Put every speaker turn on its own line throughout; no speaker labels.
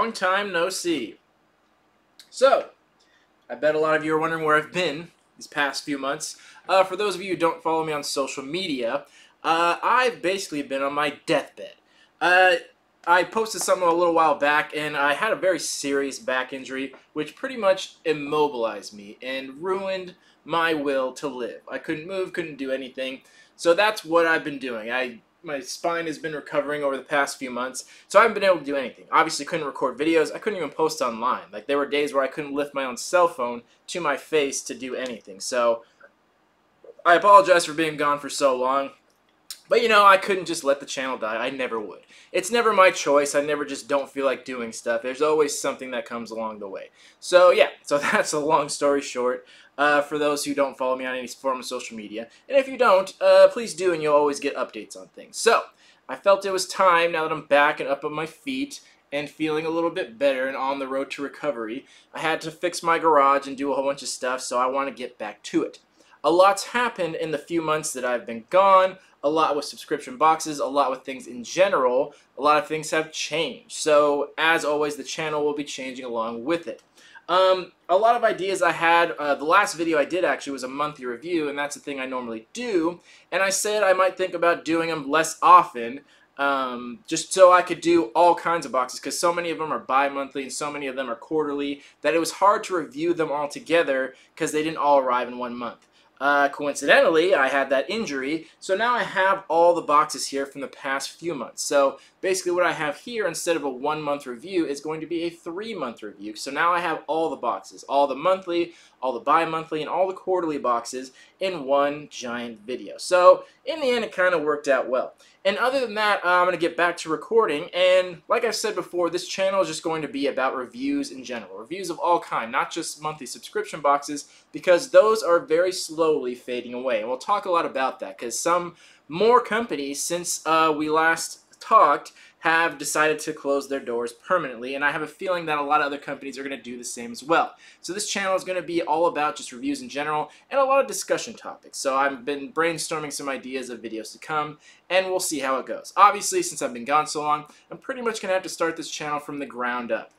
Long time no see. So, I bet a lot of you are wondering where I've been these past few months. For those of you who don't follow me on social media, I've basically been on my deathbed. I posted something a little while back, and I had a very serious back injury, which pretty much immobilized me and ruined my will to live. I couldn't move, couldn't do anything. So that's what I've been doing. My spine has been recovering over the past few months, so I haven't been able to do anything. Obviously, couldn't record videos. I couldn't even post online. Like, there were days where I couldn't lift my own cell phone to my face to do anything. So I apologize for being gone for so long. But, you know, I couldn't just let the channel die. I never would. It's never my choice. I never just don't feel like doing stuff. There's always something that comes along the way. So, yeah. So that's a long story short for those who don't follow me on any form of social media. And if you don't, please do, and you'll always get updates on things. So, I felt it was time, now that I'm back and up on my feet and feeling a little bit better and on the road to recovery, I had to fix my garage and do a whole bunch of stuff, so I want to get back to it. A lot's happened in the few months that I've been gone. A lot with subscription boxes, a lot with things in general. A lot of things have changed. So, as always, the channel will be changing along with it. A lot of ideas I had, the last video I did actually was a monthly review, and that's the thing I normally do. And I said I might think about doing them less often, just so I could do all kinds of boxes, because so many of them are bi-monthly and so many of them are quarterly, that it was hard to review them all together because they didn't all arrive in 1 month. Coincidentally, I had that injury, so now I have all the boxes here from the past few months. So basically what I have here, instead of a 1-month review, is going to be a 3-month review. So now I have all the boxes, all the monthly, all the bi-monthly, and all the quarterly boxes in one giant video. So in the end, it kind of worked out well. And other than that, I'm going to get back to recording, and like I've said before, this channel is just going to be about reviews in general. Reviews of all kind, not just monthly subscription boxes, because those are very slowly fading away. And we'll talk a lot about that, because some more companies, since we last talked, have decided to close their doors permanently, and I have a feeling that a lot of other companies are going to do the same as well. So this channel is going to be all about just reviews in general and a lot of discussion topics. So I've been brainstorming some ideas of videos to come, and we'll see how it goes. Obviously, since I've been gone so long, I'm pretty much going to have to start this channel from the ground up.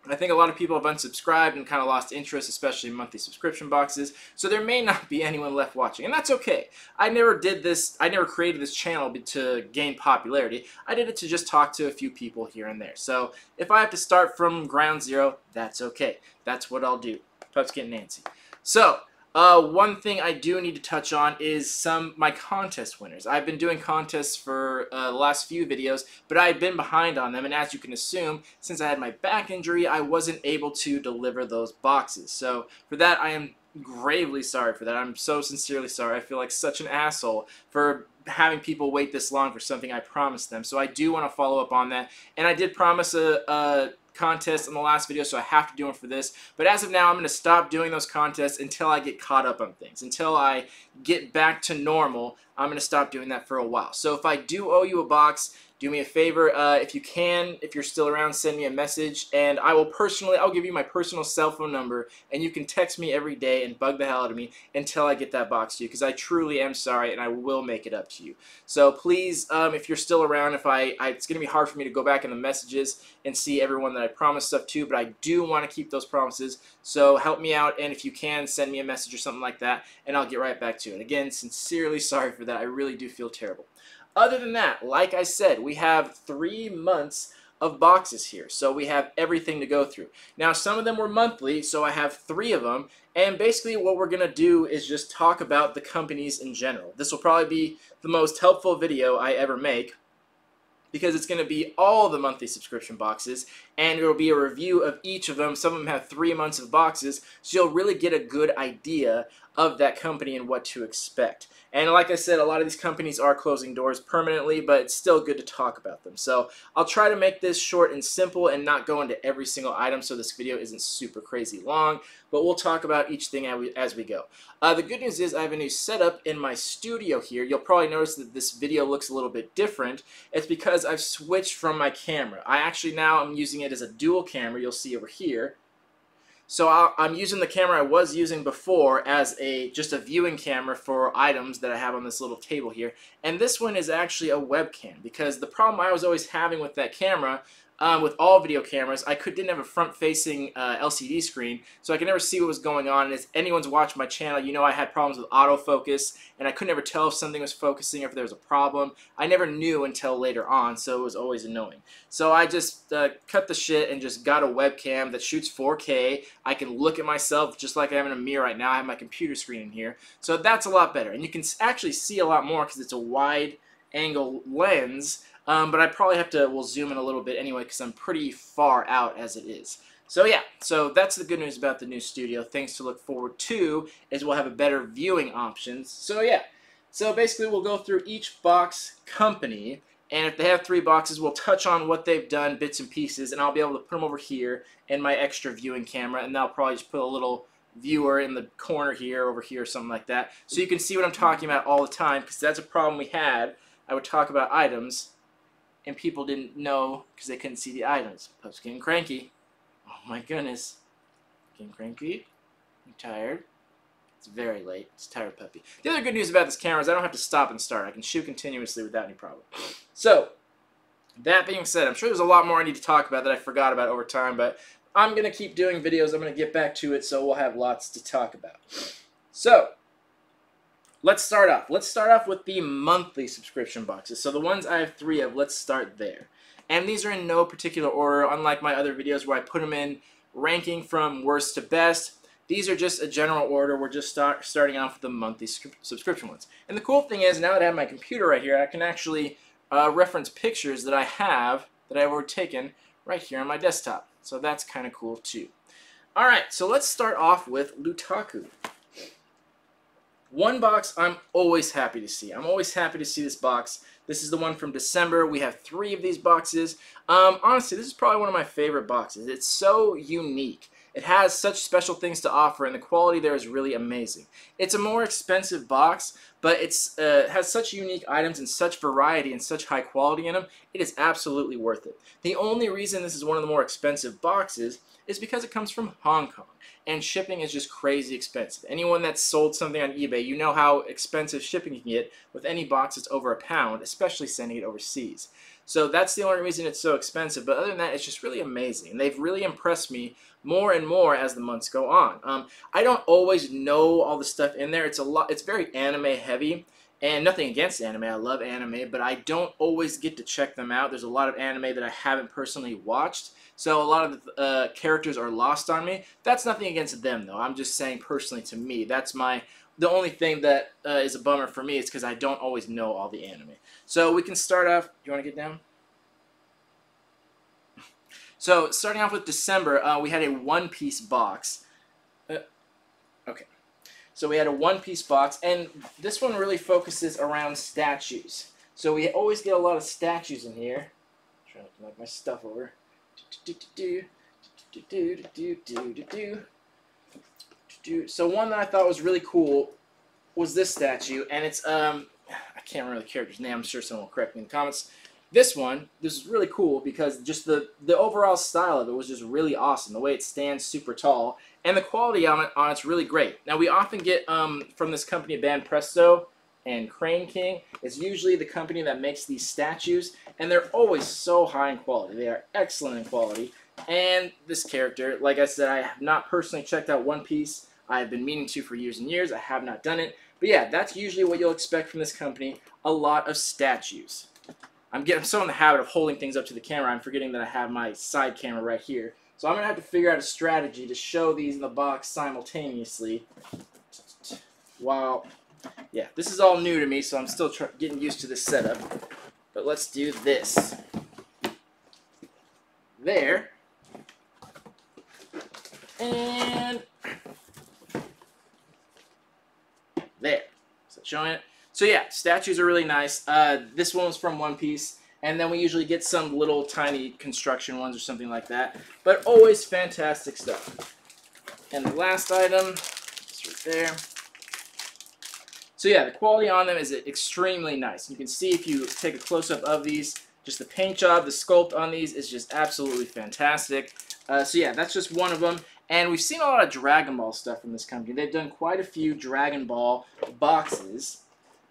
I think a lot of people have unsubscribed and kind of lost interest, especially in monthly subscription boxes, so there may not be anyone left watching, and that's okay. I never created this channel to gain popularity. I did it to just talk to a few people here and there. So if I have to start from ground zero, that's okay. That's what I'll do. Pup's getting antsy. So, one thing I do need to touch on is my contest winners. I've been doing contests for the last few videos, but I've been behind on them, and as you can assume, since I had my back injury, I wasn't able to deliver those boxes. So for that, I am gravely sorry for that. I'm so sincerely sorry. I feel like such an asshole for having people wait this long for something I promised them. So I do want to follow up on that, and I did promise a contest in the last video, so I have to do one for this. But as of now, I'm going to stop doing those contests until I get caught up on things. Until I get back to normal, I'm going to stop doing that for a while. So if I do owe you a box, do me a favor, if you can, if you're still around, send me a message, and I'll give you my personal cell phone number, and you can text me every day and bug the hell out of me until I get that box to you, because I truly am sorry, and I will make it up to you. So please, if you're still around, it's going to be hard for me to go back in the messages and see everyone that I promised stuff to, but I do want to keep those promises, so help me out, and if you can, send me a message or something like that, and I'll get right back to it. Again, sincerely sorry for that. I really do feel terrible. Other than that, like I said, we have 3 months of boxes here, so we have everything to go through. Now, some of them were monthly, so I have 3 of them, and basically what we're going to do is just talk about the companies in general. This will probably be the most helpful video I ever make, because it's going to be all the monthly subscription boxes, and it will be a review of each of them. Some of them have 3 months of boxes, so you'll really get a good idea of that company and what to expect. And like I said, a lot of these companies are closing doors permanently, but it's still good to talk about them. So I'll try to make this short and simple and not go into every single item, so this video isn't super crazy long, but we'll talk about each thing as we go. The good news is I have a new setup in my studio here. You'll probably notice that this video looks a little bit different. It's because I've switched from my camera. I'm using it as a dual camera, you'll see over here. So I'm using the camera I was using before as just a viewing camera for items that I have on this little table here. And this one is actually a webcam, because the problem I was always having with that camera with all video cameras. I didn't have a front-facing LCD screen, so I could never see what was going on. And if anyone's watched my channel, you know I had problems with autofocus, and I could never tell if something was focusing or if there was a problem. I never knew until later on, so it was always annoying. So I just cut the shit and just got a webcam that shoots 4K. I can look at myself just like I am in a mirror right now. I have my computer screen in here, so that's a lot better. And you can actually see a lot more because it's a wide-angle lens. But I probably will zoom in a little bit anyway because I'm pretty far out as it is. So yeah, so that's the good news about the new studio. Things to look forward to is we'll have a better viewing options. So yeah, so basically we'll go through each box company, and if they have 3 boxes, we'll touch on what they've done, bits and pieces, and I'll be able to put them over here in my extra viewing camera, and I'll probably just put a little viewer in the corner here, over here, something like that, so you can see what I'm talking about all the time, because that's a problem we had. I would talk about items, and people didn't know because they couldn't see the items. Pupp's getting cranky. Oh my goodness. Getting cranky. I'm tired. It's very late. It's tired puppy. The other good news about this camera is I don't have to stop and start. I can shoot continuously without any problem. So, that being said, I'm sure there's a lot more I need to talk about that I forgot about over time, but I'm going to keep doing videos. I'm going to get back to it, so we'll have lots to talk about. So, let's start off. Let's start off with the monthly subscription boxes. So the ones I have 3 of, let's start there. And these are in no particular order, unlike my other videos where I put them in ranking from worst to best. These are just a general order. We're just starting off with the monthly subscription ones. And the cool thing is, now that I have my computer right here, I can actually reference pictures that I have that I've already taken right here on my desktop. So that's kind of cool too. Alright, so let's start off with Lootaku. One box I'm always happy to see. I'm always happy to see this box. This is the one from December. We have 3 of these boxes. Honestly, this is probably one of my favorite boxes. It's so unique. It has such special things to offer, and the quality there is really amazing. It's a more expensive box, but it has such unique items and such variety and such high quality in them. It is absolutely worth it. The only reason this is one of the more expensive boxes is because it comes from Hong Kong, and shipping is just crazy expensive. Anyone that's sold something on eBay, you know how expensive shipping you can get with any box that's over £1, especially sending it overseas. So that's the only reason it's so expensive, but other than that, it's just really amazing. And they've really impressed me more and more as the months go on. I don't always know all the stuff in there. It's very anime heavy, and nothing against anime. I love anime, but I don't always get to check them out. There's a lot of anime that I haven't personally watched, so a lot of the characters are lost on me. That's nothing against them, though. I'm just saying personally to me. That's the only thing that is a bummer for me is because I don't always know all the anime. So we can start off. Do you want to get down? So starting off with December, we had a one-piece box. Okay. So we had a one-piece box, and this one really focuses around statues. So we always get a lot of statues in here. I'm trying to knock my stuff over. So one that I thought was really cool was this statue, and it's I can't remember the character's name. I'm sure someone will correct me in the comments. This is really cool because just the overall style of it was just really awesome. The way it stands super tall, and the quality on it's really great. Now we often get from this company, Band Presto and Crane King. It's usually the company that makes these statues, and they're always so high in quality. They are excellent in quality. And this character, like I said, I have not personally checked out One Piece. I've been meaning to for years and years. I have not done it. But yeah, that's usually what you'll expect from this company, a lot of statues. I'm so in the habit of holding things up to the camera, I'm forgetting that I have my side camera right here. So I'm going to have to figure out a strategy to show these in the box simultaneously. While, yeah, this is all new to me, so I'm still getting used to this setup. But let's do this. There. And there. Is that showing it? So yeah, statues are really nice. This one was from One Piece, and then we usually get some little tiny construction ones or something like that. But always fantastic stuff. And the last item is right there. So yeah, the quality on them is extremely nice. You can see if you take a close-up of these, just the paint job, the sculpt on these is just absolutely fantastic. So yeah, that's just one of them. And we've seen a lot of Dragon Ball stuff from this company. They've done quite a few Dragon Ball boxes,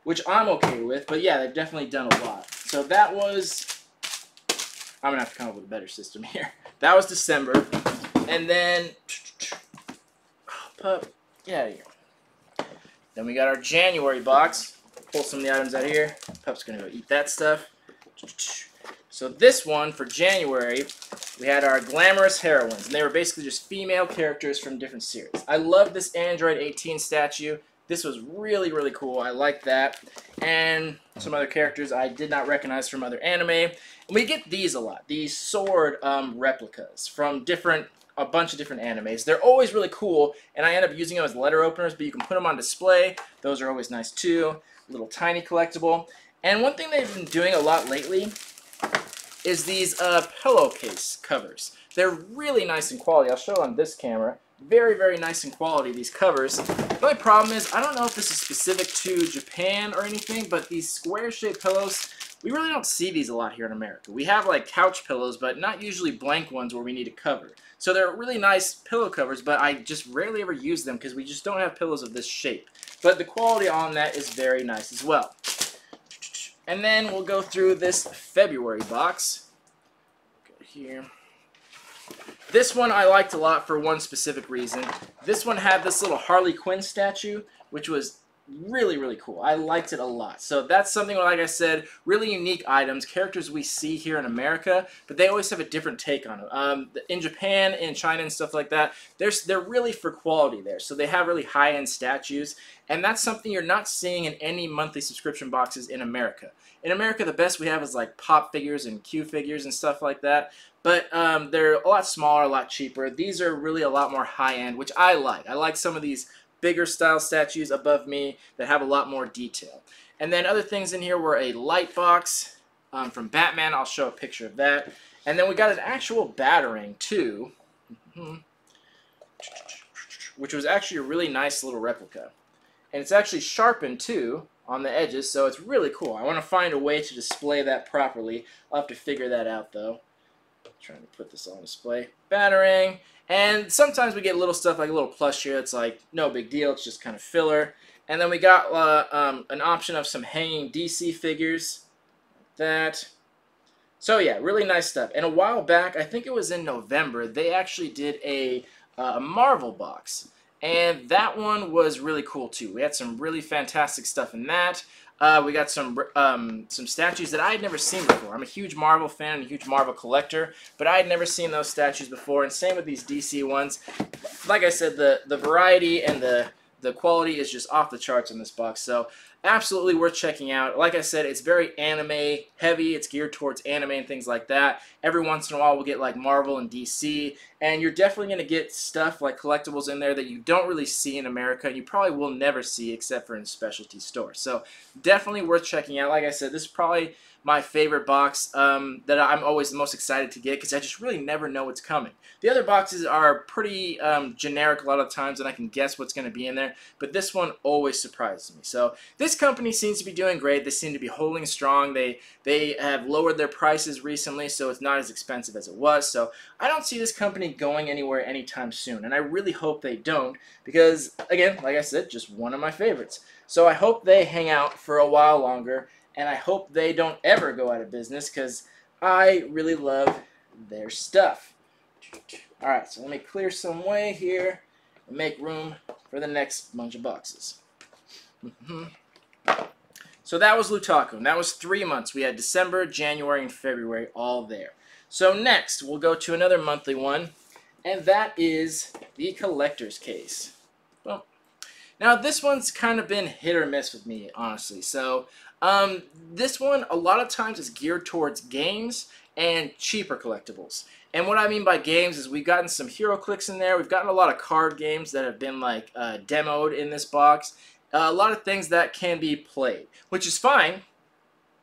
which I'm okay with, but yeah, they've definitely done a lot. So that was I'm going to have to come up with a better system here. That was December. And then, oh, pup, get out of here. Then we got our January box. Pull some of the items out here. Pup's going to go eat that stuff. So this one, for January, we had our Glamorous Heroines. And they were basically just female characters from different series. I love this Android 18 statue. This was really, really cool. I like that. And some other characters I did not recognize from other anime. And we get these a lot. These sword replicas from a bunch of different animes. They're always really cool, and I end up using them as letter openers, but you can put them on display. Those are always nice too. Little tiny collectible. And one thing they've been doing a lot lately is these pillowcase covers. They're really nice in quality. I'll show on this camera. Very, very nice in quality, these covers. The only problem is, I don't know if this is specific to Japan or anything, but these square-shaped pillows, we really don't see these a lot here in America. We have like couch pillows, but not usually blank ones where we need a cover. So they're really nice pillow covers, but I just rarely ever use them because we just don't have pillows of this shape. But the quality on that is very nice as well. And then we'll go through this February box. Go here. This one I liked a lot for one specific reason. This one had this little Harley Quinn statue, which was really, really cool. I liked it a lot. So that's something, like I said, really unique items, characters we see here in America, but they always have a different take on them. In Japan, in China, and stuff like that, they're really for quality there. So they have really high-end statues, and that's something you're not seeing in any monthly subscription boxes in America. In America, the best we have is like pop figures and Q figures and stuff like that. But they're a lot smaller, a lot cheaper. These are really a lot more high-end, which I like. I like some of these bigger style statues above me that have a lot more detail. And then other things in here were a light box from Batman. I'll show a picture of that. And then we got an actual Batarang too, which was actually a really nice little replica. And it's actually sharpened too on the edges, so it's really cool. I want to find a way to display that properly. I'll have to figure that out though. Trying to put this on display. Batarang. And sometimes we get little stuff like a little plush here that's like no big deal, it's just kind of filler. And then we got an option of some hanging DC figures. That. So yeah, really nice stuff. And a while back, I think it was in November, they actually did a Marvel box. And that one was really cool too. We had some really fantastic stuff in that. We got some statues that I had never seen before. I'm a huge Marvel fan and a huge Marvel collector, but I had never seen those statues before, and same with these DC ones. Like I said, the variety and the quality is just off the charts in this box, so absolutely worth checking out. Like I said, it's very anime heavy. It's geared towards anime and things like that. Every once in a while we'll get like Marvel and DC, and you're definitely going to get stuff like collectibles in there that you don't really see in America, and you probably will never see except for in specialty stores. So definitely worth checking out. Like I said, this is probably my favorite box that I'm always the most excited to get because I just really never know what's coming. The other boxes are pretty generic a lot of times, and I can guess what's going to be in there, but this one always surprises me. So this company seems to be doing great. They seem to be holding strong. They have lowered their prices recently, so it's not as expensive as it was. So I don't see this company going anywhere anytime soon, and I really hope they don't because, again, like I said, just one of my favorites. So I hope they hang out for a while longer, and I hope they don't ever go out of business because I really love their stuff. Alright, so let me clear some way here and make room for the next bunch of boxes. So that was Lootaku, and that was 3 months. We had December, January, and February all there. So next, we'll go to another monthly one, and that is the collector's case. Well, now this one's kind of been hit or miss with me, honestly. So this one, a lot of times, is geared towards games and cheaper collectibles. And what I mean by games is we've gotten some HeroClix in there. We've gotten a lot of card games that have been like demoed in this box. A lot of things that can be played, which is fine.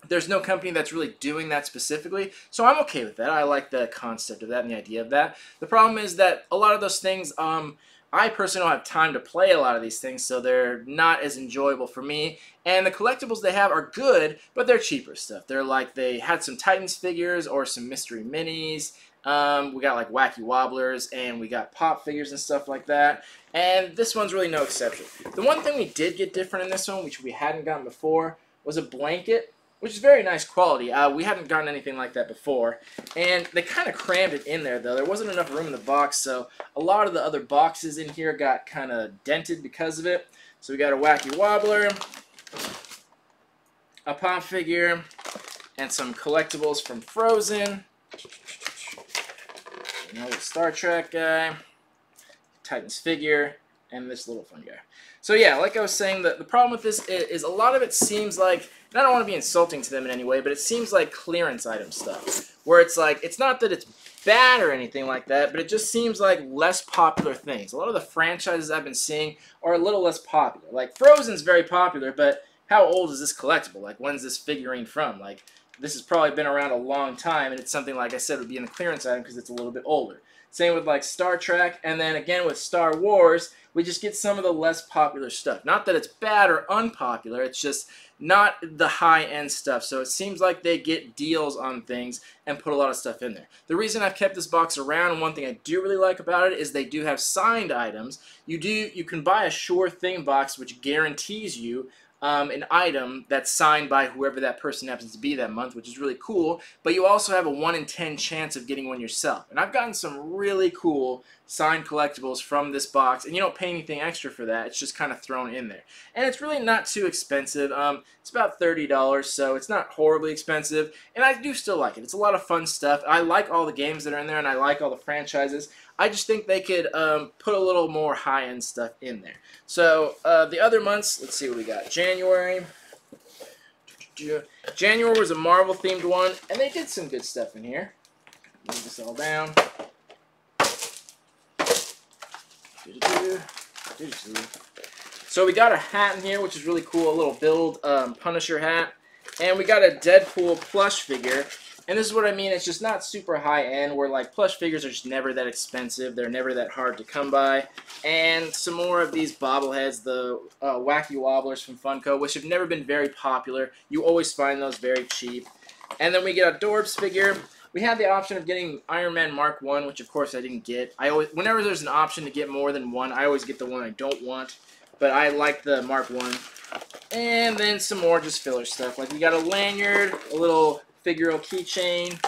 There's no company that's really doing that specifically, so I'm okay with that. I like the concept of that and the idea of that. The problem is that a lot of those things, I personally don't have time to play a lot of these things, so they're not as enjoyable for me. And the collectibles they have are good, but they're cheaper stuff. They're like, they had some Titans figures or some mystery minis. We got like Wacky Wobblers, and we got pop figures and stuff like that. And this one's really no exception. The one thing we did get different in this one, which we hadn't gotten before, was a blanket. which is very nice quality. We hadn't gotten anything like that before, and they kind of crammed it in there, though. There wasn't enough room in the box, so a lot of the other boxes in here got kind of dented because of it. So we got a Wacky Wobbler, a pop figure, and some collectibles from Frozen. Another Star Trek guy, Titan's figure, and this little fun guy. So yeah, like I was saying, the problem with this is a lot of it seems like, and I don't want to be insulting to them in any way, but it seems like clearance item stuff. Where it's like, it's not that it's bad or anything like that, but it just seems like less popular things. A lot of the franchises I've been seeing are a little less popular. Like, Frozen's very popular, but how old is this collectible? Like, when's this figurine from? Like, this has probably been around a long time, and it's something, like I said, would be in the clearance item because it's a little bit older. Same with, like, Star Trek, and then again with Star Wars, we just get some of the less popular stuff. Not that it's bad or unpopular, it's just not the high-end stuff. So it seems like they get deals on things and put a lot of stuff in there. The reason I've kept this box around, and one thing I do really like about it, is they do have signed items. You can buy a Sure Thing box, which guarantees you an item that's signed by whoever that person happens to be that month, which is really cool, but you also have a 1 in 10 chance of getting one yourself. And I've gotten some really cool signed collectibles from this box, and you don't pay anything extra for that. It's just kind of thrown in there. And it's really not too expensive. It's about $30, so it's not horribly expensive, and I do still like it. It's a lot of fun stuff. I like all the games that are in there, and I like all the franchises. I just think they could put a little more high-end stuff in there. So the other months, let's see what we got. January. January was a Marvel-themed one, and they did some good stuff in here. Move this all down. So we got a hat in here, which is really cool, a little Build Punisher hat. And we got a Deadpool plush figure. And this is what I mean, it's just not super high-end, where like plush figures are just never that expensive, they're never that hard to come by. And some more of these bobbleheads, the Wacky Wobblers from Funko, which have never been very popular. You always find those very cheap. And then we get a Dorbs figure. We had the option of getting Iron Man Mark 1, which of course I didn't get. Whenever there's an option to get more than one, I always get the one I don't want. But I like the Mark 1. And then some more just filler stuff. Like we got a lanyard, a little figural keychain,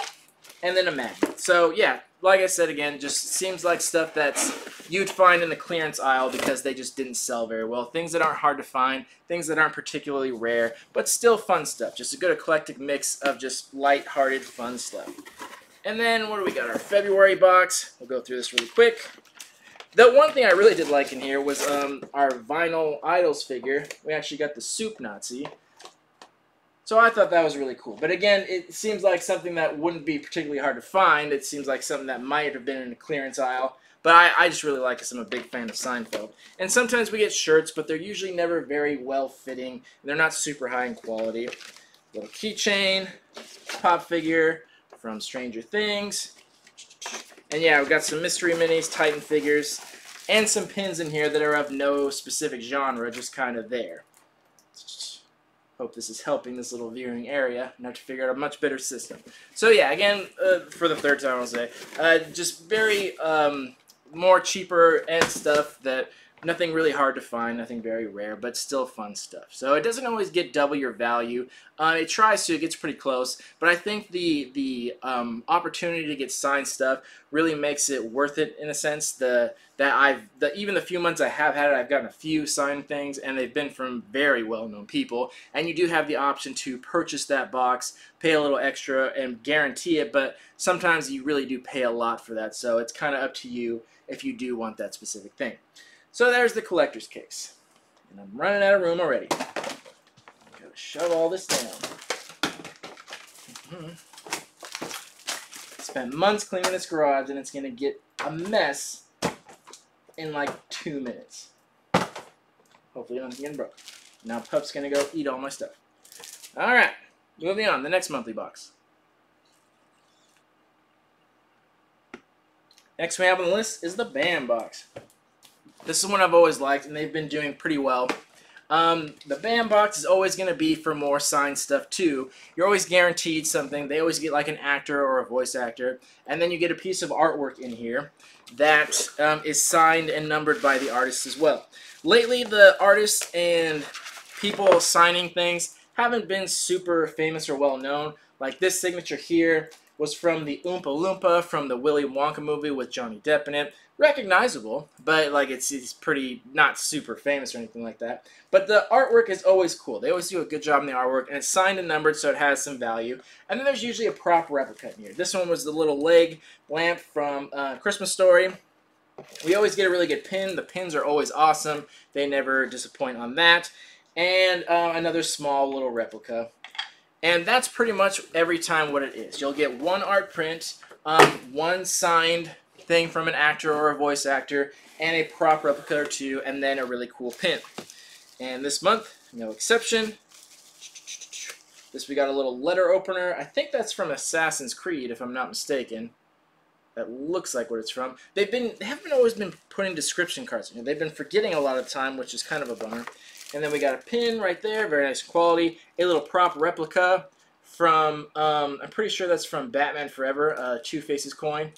and then a magnet. So yeah, like I said again, just seems like stuff that's you'd find in the clearance aisle because they just didn't sell very well. Things that aren't hard to find, things that aren't particularly rare, but still fun stuff. Just a good eclectic mix of just light-hearted fun stuff. And then what do we got? Our February box. We'll go through this really quick. The one thing I really did like in here was our Vinyl Idols figure. We actually got the Soup Nazi. So I thought that was really cool. But again, it seems like something that wouldn't be particularly hard to find. It seems like something that might have been in the clearance aisle. But I just really like this. I'm a big fan of Seinfeld. And sometimes we get shirts, but they're usually never very well-fitting. They're not super high in quality. Little keychain, pop figure from Stranger Things. And yeah, we've got some Mystery Minis, Titan figures, and some pins in here that are of no specific genre, just kind of there. Hope this is helping this little viewing area and have to figure out a much better system. So yeah, again, for the third time I'll say, just very more cheaper end stuff that nothing really hard to find, nothing very rare, but still fun stuff. So it doesn't always get double your value. It tries to, it gets pretty close, but I think the opportunity to get signed stuff really makes it worth it in a sense. Even the few months I have had it, I've gotten a few signed things, and they've been from very well-known people. And you do have the option to purchase that box, pay a little extra, and guarantee it, but sometimes you really do pay a lot for that, so it's kind of up to you if you do want that specific thing. So there's the collector's case. And I'm running out of room already. Gotta shove all this down. Spent months cleaning this garage, and it's gonna get a mess in like 2 minutes. Hopefully nothing's getting broke. Now Pup's gonna go eat all my stuff. Alright, moving on. The next monthly box. Next we have on the list is the BAM box. This is one I've always liked, and they've been doing pretty well. The BAM box is always going to be for more signed stuff, too. You're always guaranteed something. They always get like an actor or a voice actor, and then you get a piece of artwork in here that is signed and numbered by the artist as well. Lately, the artists and people signing things haven't been super famous or well known. Like this signature here was from the Oompa Loompa from the Willy Wonka movie with Johnny Depp in it. Recognizable, but like it's pretty not super famous or anything like that. But the artwork is always cool. They always do a good job in the artwork, and it's signed and numbered, so it has some value. And then there's usually a prop replica in here. This one was the little leg lamp from Christmas Story. We always get a really good pin. The pins are always awesome. They never disappoint on that. And another small little replica. And that's pretty much every time what it is. You'll get one art print, one signed thing from an actor or a voice actor, and a prop replica or two, and then a really cool pin. And this month, no exception. This we got a little letter opener. I think that's from Assassin's Creed, if I'm not mistaken. That looks like what it's from. They haven't always been putting description cards in here. They've been forgetting a lot of the time, which is kind of a bummer. And then we got a pin right there, very nice quality. A little prop replica from, I'm pretty sure that's from Batman Forever, Two Faces coin.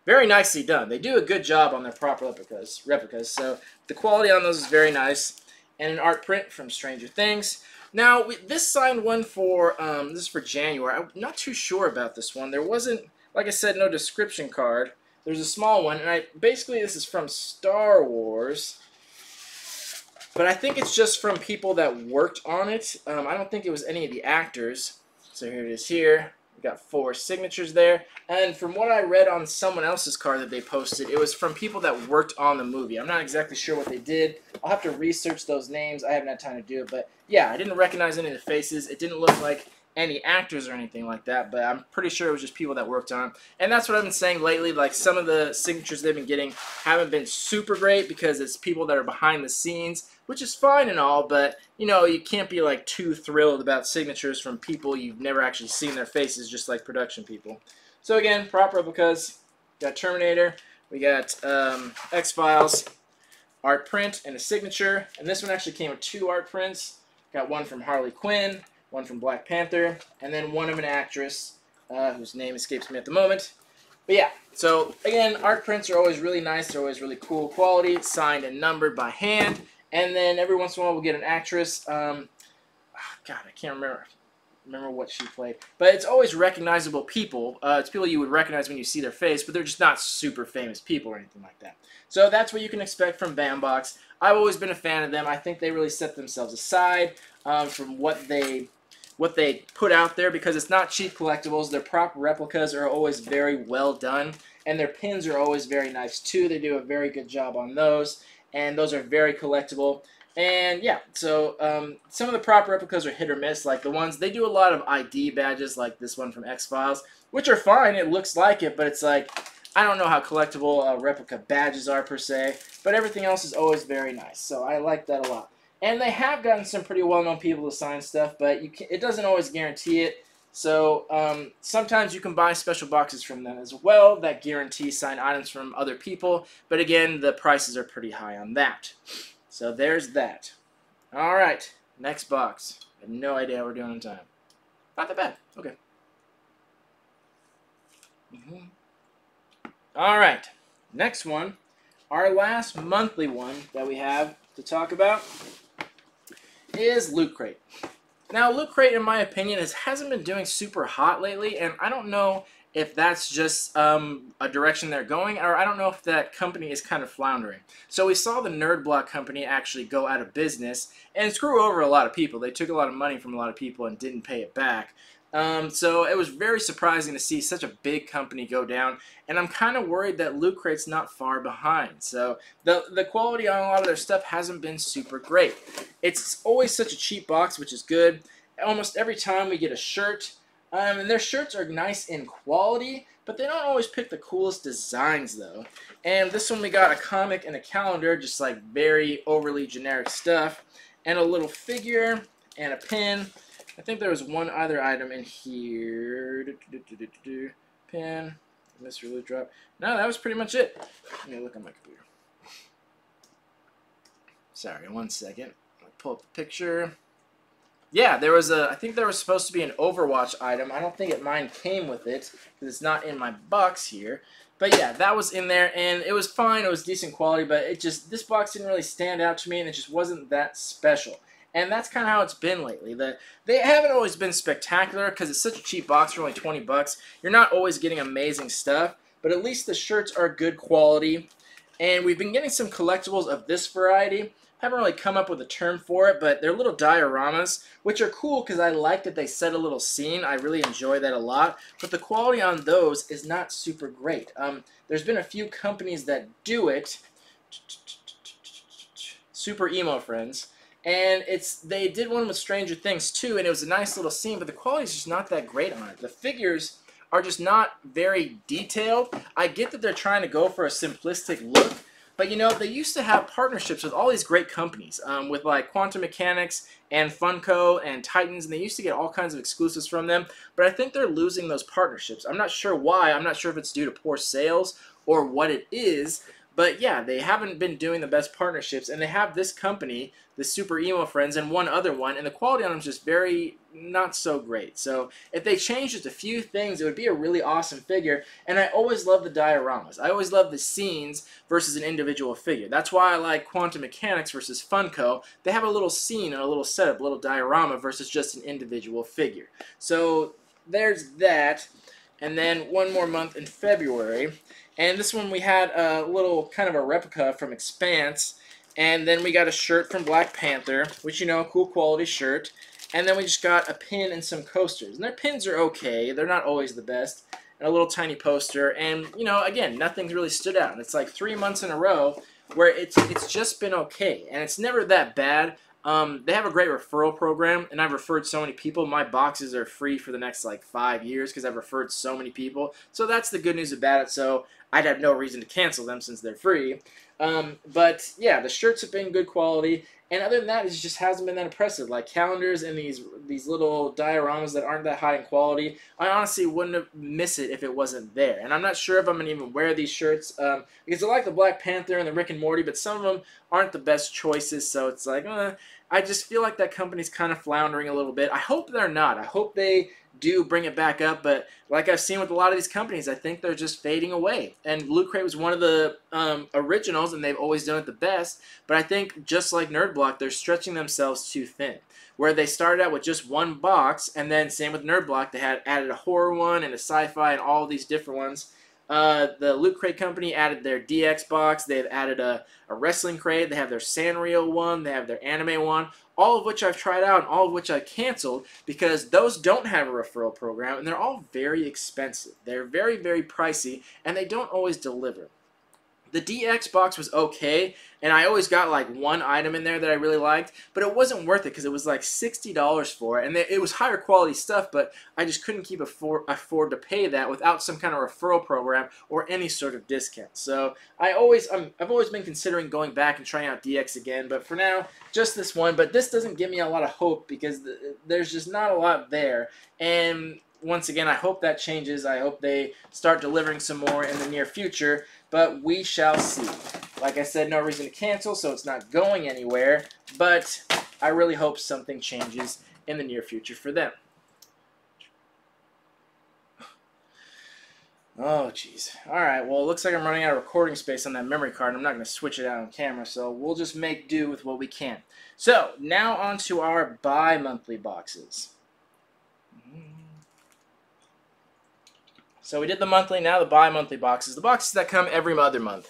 Very nicely done. They do a good job on their prop replicas. So the quality on those is very nice. And an art print from Stranger Things. Now, this signed one for, this is for January. I'm not too sure about this one. There wasn't, like I said, no description card. There's a small one, and basically this is from Star Wars. But I think it's just from people that worked on it. I don't think it was any of the actors. So here it is here. We got 4 signatures there. And from what I read on someone else's card that they posted, it was from people that worked on the movie. I'm not exactly sure what they did. I'll have to research those names. I haven't had time to do it. But yeah, I didn't recognize any of the faces. It didn't look like any actors or anything like that, but I'm pretty sure it was just people that worked on it. And that's what I've been saying lately. Like, some of the signatures they've been getting haven't been super great because it's people that are behind the scenes, which is fine and all, but you know, you can't be like too thrilled about signatures from people you've never actually seen their faces, just like production people. So again, prop replicas. Got Terminator, we got X-Files, art print, and a signature. And this one actually came with 2 art prints. Got one from Harley Quinn, one from Black Panther, and then one of an actress whose name escapes me at the moment. But yeah, so again, art prints are always really nice. They're always really cool quality, signed and numbered by hand. And then every once in a while we'll get an actress. God, I can't remember what she played. But it's always recognizable people. It's people you would recognize when you see their face, but they're just not super famous people or anything like that. So that's what you can expect from Bambox. I've always been a fan of them. I think they really set themselves aside from what they put out there, because it's not cheap collectibles. Their prop replicas are always very well done, and their pins are always very nice too. They do a very good job on those, and those are very collectible. And yeah, so some of the prop replicas are hit or miss. Like the ones, they do a lot of ID badges, like this one from X-Files, which are fine. It looks like it, but it's like, I don't know how collectible replica badges are per se, but everything else is always very nice. So I like that a lot. And they have gotten some pretty well-known people to sign stuff, but it doesn't always guarantee it. So sometimes you can buy special boxes from them as well that guarantee signed items from other people. But again, the prices are pretty high on that. So there's that. All right, next box. I have no idea how we're doing on time. Not that bad. Okay. All right, next one. Our last monthly one that we have to talk about is Loot Crate. Now, Loot Crate, in my opinion, hasn't been doing super hot lately, and I don't know if that's just a direction they're going, or I don't know if that company is kind of floundering. So we saw the Nerd Block company actually go out of business and screw over a lot of people. They took a lot of money from a lot of people and didn't pay it back. So it was very surprising to see such a big company go down, and I'm kind of worried that Loot Crate's not far behind. So the quality on a lot of their stuff hasn't been super great. It's always such a cheap box, which is good. Almost every time we get a shirt, and their shirts are nice in quality, but they don't always pick the coolest designs though. And this one we got a comic and a calendar, just like very overly generic stuff, and a little figure and a pin. I think there was one other item in here. Pin. Mr. Loot Drop. No, that was pretty much it. Let me look on my computer. Sorry, 1 second. I'll pull up the picture. Yeah, there was I think there was supposed to be an Overwatch item. I don't think mine came with it, because it's not in my box here. But yeah, that was in there, and it was fine. It was decent quality, but this box didn't really stand out to me, and it just wasn't that special. And that's kind of how it's been lately. They haven't always been spectacular because it's such a cheap box for only 20 bucks. You're not always getting amazing stuff, but at least the shirts are good quality. And we've been getting some collectibles of this variety. Haven't really come up with a term for it, but they're little dioramas, which are cool because I like that they set a little scene. I really enjoy that a lot. But the quality on those is not super great. There's been a few companies that do it. Super Emo Friends. And they did one with Stranger Things too, and it was a nice little scene, but the quality is just not that great on it. The figures are just not very detailed. I get that they're trying to go for a simplistic look, but you know, they used to have partnerships with all these great companies, with like Quantum Mechanics and Funko and Titans, and they used to get all kinds of exclusives from them, but I think they're losing those partnerships. I'm not sure why. I'm not sure if it's due to poor sales or what it is, but yeah, they haven't been doing the best partnerships, and they have this company, the Super Emo Friends, and one other one, and the quality on them is just very not so great. So if they change just a few things, it would be a really awesome figure, and I always love the dioramas. I always love the scenes versus an individual figure. That's why I like Quantum Mechanics versus Funko. They have a little scene and a little setup, a little diorama versus just an individual figure. So there's that. And then one more month in February. And this one we had a little kind of a replica from Expanse. And then we got a shirt from Black Panther, which, you know, cool quality shirt. And then we just got a pin and some coasters. And their pins are okay. They're not always the best. And a little tiny poster. And, you know, again, nothing's really stood out. And it's like 3 months in a row where it's just been okay. And it's never that bad. They have a great referral program, and I've referred so many people. My boxes are free for the next like 5 years because I've referred so many people. So that's the good news about it. So I'd have no reason to cancel them since they're free. But yeah, the shirts have been good quality, and other than that, it just hasn't been that impressive. Like calendars and these little dioramas that aren't that high in quality, I honestly wouldn't have missed it if it wasn't there. And I'm not sure if I'm gonna even wear these shirts because I like the Black Panther and the Rick and Morty, but some of them aren't the best choices. So it's like, I just feel like that company's kind of floundering a little bit. I hope they're not. I hope they do bring it back up, but like I've seen with a lot of these companies, I think they're just fading away. And Loot Crate was one of the originals, and they've always done it the best, but I think just like Nerd Block, they're stretching themselves too thin. Where they started out with just one box, and then same with Nerd Block, they had added a horror one and a sci-fi and all these different ones. The Loot Crate company added their DX box. They've added a wrestling crate. They have their Sanrio one. They have their anime one. All of which I've tried out and all of which I've canceled because those don't have a referral program, and they're all very expensive. They're very, very pricey, and they don't always deliver. The DX box was okay, and I always got like one item in there that I really liked, but it wasn't worth it because it was like $60 for it, and it was higher quality stuff, but I just couldn't afford to pay that without some kind of referral program or any sort of discount. So I've always been considering going back and trying out DX again, but for now, just this one. But this doesn't give me a lot of hope because there's just not a lot there, and once again, I hope that changes. I hope they start delivering some more in the near future, but we shall see. Like I said, no reason to cancel, so it's not going anywhere, but I really hope something changes in the near future for them. Oh, jeez. Alright, well, it looks like I'm running out of recording space on that memory card. I'm not going to switch it out on camera, so we'll just make do with what we can. So, now on to our bi-monthly boxes. So we did the monthly, now the bi-monthly boxes. The boxes that come every other month.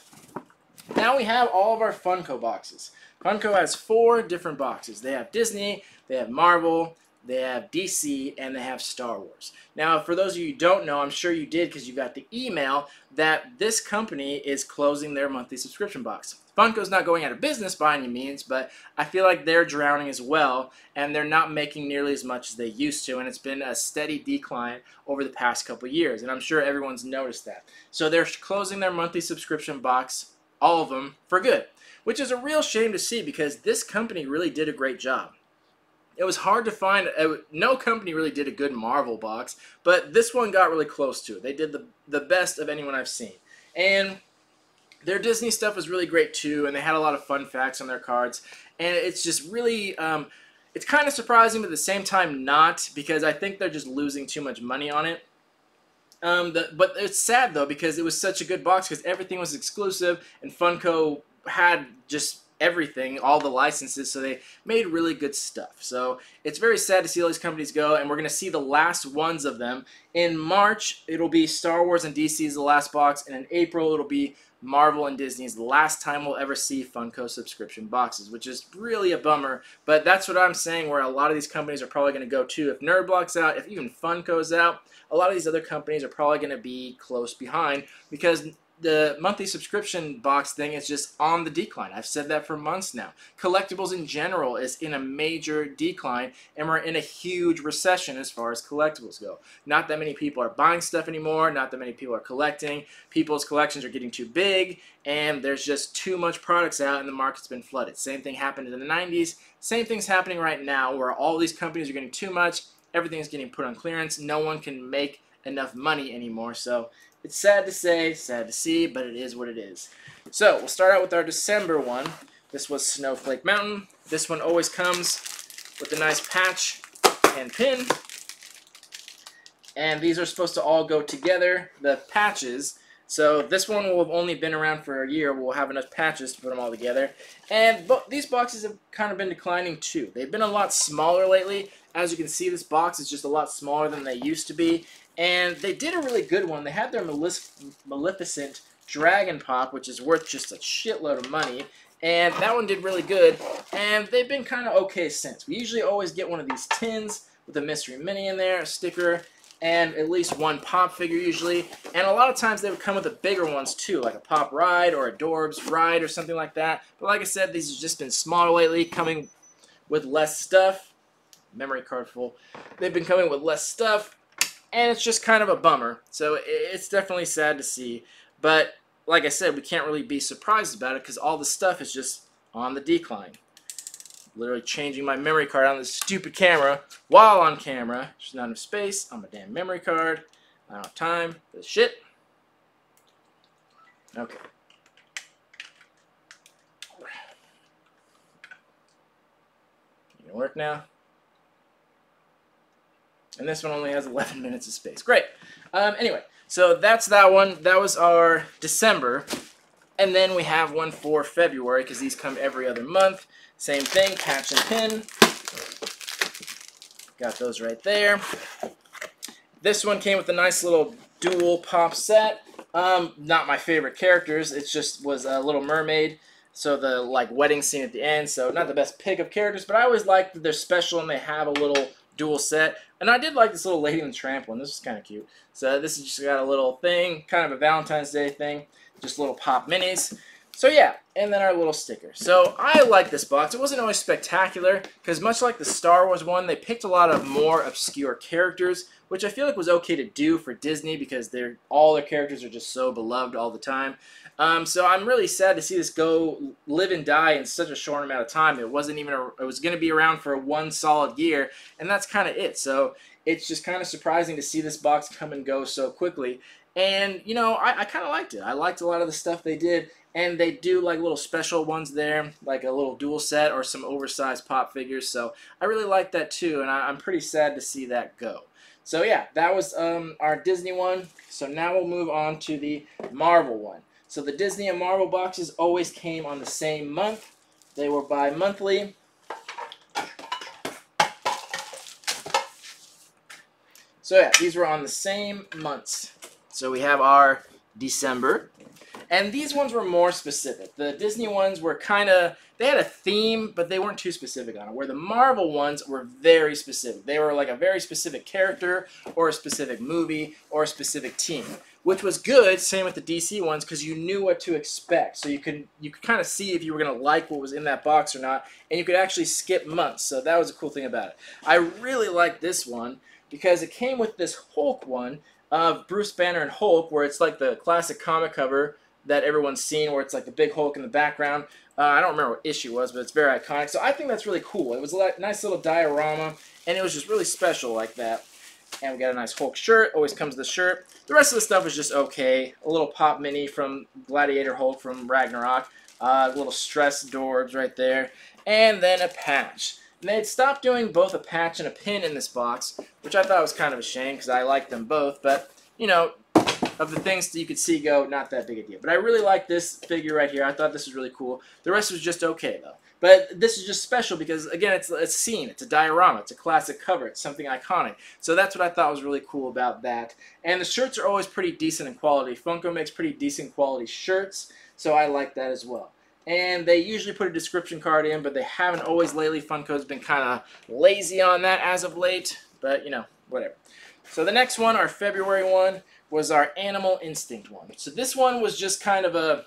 Now we have all of our Funko boxes. Funko has 4 different boxes. They have Disney, they have Marvel, they have DC, and they have Star Wars. Now, for those of you who don't know, I'm sure you did because you got the email that this company is closing their monthly subscription box. Funko's not going out of business by any means, but I feel like they're drowning as well, and they're not making nearly as much as they used to, and it's been a steady decline over the past couple years, and I'm sure everyone's noticed that. So they're closing their monthly subscription box, all of them, for good, which is a real shame to see because this company really did a great job. It was hard to find, no company really did a good Marvel box, but this one got really close to it. They did the best of anyone I've seen. And their Disney stuff was really great too, and they had a lot of fun facts on their cards. And it's just really, it's kind of surprising, but at the same time not, because I think they're just losing too much money on it. But it's sad though, because it was such a good box, because everything was exclusive, and Funko had just everything, all the licenses, so they made really good stuff. So it's very sad to see all these companies go, and we're going to see the last ones of them. In March, it'll be Star Wars and DC's the last box, and in April, it'll be Marvel and Disney's the last time we'll ever see Funko subscription boxes, which is really a bummer. But that's what I'm saying, where a lot of these companies are probably going to go too. If Nerdblock's out, if even Funko's out, a lot of these other companies are probably going to be close behind, because the monthly subscription box thing is just on the decline. I've said that for months now. Collectibles in general is in a major decline, and we're in a huge recession as far as collectibles go. Not that many people are buying stuff anymore, not that many people are collecting. People's collections are getting too big, and there's just too much products out, and the market's been flooded. Same thing happened in the 90s. Same thing's happening right now, where all these companies are getting too much. Everything's getting put on clearance. No one can make enough money anymore. So it's sad to say, sad to see, but it is what it is. So we'll start out with our December one. This was Snowflake Mountain. This one always comes with a nice patch and pin. And these are supposed to all go together, the patches. So this one will have only been around for a year. We'll have enough patches to put them all together. And these boxes have kind of been declining too. They've been a lot smaller lately. As you can see, this box is just a lot smaller than they used to be. And they did a really good one. They had their Maleficent Dragon Pop, which is worth just a shitload of money. And that one did really good. And they've been kind of okay since. We usually always get one of these tins with a mystery mini in there, a sticker, and at least one pop figure usually. And a lot of times they would come with the bigger ones too, like a Pop Ride or a Dorbs Ride or something like that. But like I said, these have just been smaller lately, coming with less stuff. Memory card full. They've been coming with less stuff, and it's just kind of a bummer. So it's definitely sad to see. But like I said, we can't really be surprised about it because all the stuff is just on the decline. Literally changing my memory card on this stupid camera while on camera. There's not enough space on my damn memory card. I don't have time for this shit. Okay. Gonna work now. And this one only has 11 minutes of space. Great. Anyway, so that's that one. That was our December. And then we have one for February, because these come every other month. Same thing, patch and pin. Got those right there. This one came with a nice little dual pop set. Not my favorite characters. It just was a Little Mermaid. So the wedding scene at the end. So not the best pick of characters, but I always like that they're special and they have a little dual set. And I did like this little Lady and the Tramp one. This is kind of cute. So this has just got a little thing, kind of a Valentine's Day thing. Just little pop minis. So yeah, and then our little sticker. So I like this box. It wasn't always spectacular, because much like the Star Wars one, they picked a lot of more obscure characters, which I feel like was okay to do for Disney, because all their characters are just so beloved all the time. So I'm really sad to see this go live and die in such a short amount of time. It wasn't even it was going to be around for one solid year, and that's kind of it. So it's just kind of surprising to see this box come and go so quickly. And, you know, I kind of liked it. I liked a lot of the stuff they did. And they do like little special ones there, like a little dual set or some oversized pop figures. So I really like that too, and I'm pretty sad to see that go. So yeah, that was our Disney one. So now we'll move on to the Marvel one. So the Disney and Marvel boxes always came on the same month. They were bi-monthly. So yeah, these were on the same months. So we have our December. And these ones were more specific. The Disney ones were kind of, they had a theme, but they weren't too specific on it. Where the Marvel ones were very specific. They were like a very specific character, or a specific movie, or a specific team. Which was good, same with the DC ones, because you knew what to expect. So you could kind of see if you were going to like what was in that box or not, and you could actually skip months. So that was a cool thing about it. I really liked this one, because it came with this Hulk one of Bruce Banner and Hulk, where it's like the classic comic cover that everyone's seen, where it's like the big Hulk in the background. I don't remember what issue it was, but it's very iconic. So I think that's really cool. It was a nice little diorama, and it was just really special like that. And we got a nice Hulk shirt. Always comes with the shirt. The rest of the stuff is just okay. A little pop mini from Gladiator Hulk from Ragnarok. Little stress Dorbs right there. And then a patch. And they had stopped doing both a patch and a pin in this box, which I thought was kind of a shame, because I liked them both. But, you know, of the things that you could see go, not that big a deal. But I really like this figure right here. I thought this was really cool. The rest was just okay, though. But this is just special because, again, it's a scene. It's a diorama. It's a classic cover. It's something iconic. So that's what I thought was really cool about that. And the shirts are always pretty decent in quality. Funko makes pretty decent quality shirts, so I like that as well. And they usually put a description card in, but they haven't always lately. Funko's been kind of lazy on that as of late, but, you know, whatever. So the next one, our February one, was our Animal Instinct one. So this one was just kind of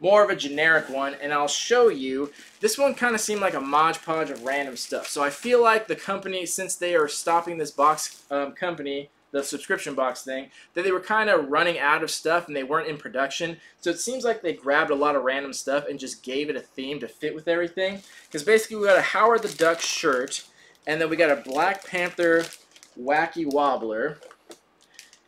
more of a generic one, and I'll show you. This one kind of seemed like a Mod Podge of random stuff. So I feel like the company, since they are stopping this box company, the subscription box thing, that they were kind of running out of stuff and they weren't in production. So it seems like they grabbed a lot of random stuff and just gave it a theme to fit with everything. Because basically we got a Howard the Duck shirt, and then we got a Black Panther Wacky Wobbler,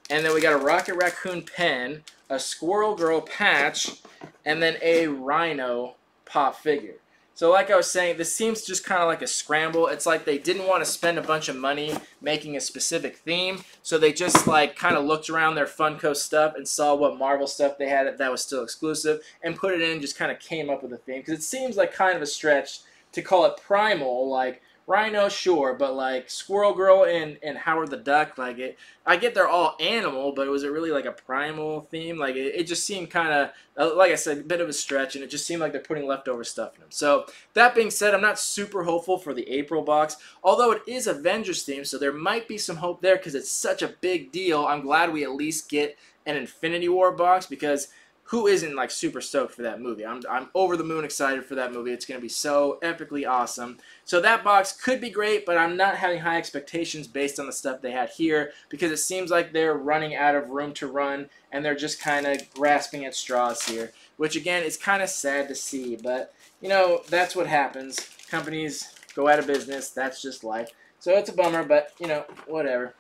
and then we got a Rocket Raccoon pen, a Squirrel Girl patch, and then a Rhino pop figure. So like I was saying, this seems just kind of like a scramble. It's like they didn't want to spend a bunch of money making a specific theme, so they just like kind of looked around their Funko stuff and saw what Marvel stuff they had that was still exclusive and put it in and just kind of came up with a theme. Because it seems like kind of a stretch to call it primal, like Rhino, sure, but like Squirrel Girl and Howard the Duck, like I get they're all animal, but was it really like a primal theme? Like it just seemed kind of, like I said, a bit of a stretch, and it just seemed like they're putting leftover stuff in them. So that being said, I'm not super hopeful for the April box, although it is Avengers theme, so there might be some hope there because it's such a big deal. I'm glad we at least get an Infinity War box, because who isn't like super stoked for that movie? I'm over the moon excited for that movie. It's going to be so epically awesome. So that box could be great, but I'm not having high expectations based on the stuff they had here, because it seems like they're running out of room to run, and they're just kind of grasping at straws here, which again is kind of sad to see. But you know, that's what happens. Companies go out of business. That's just life. So it's a bummer, but you know, whatever.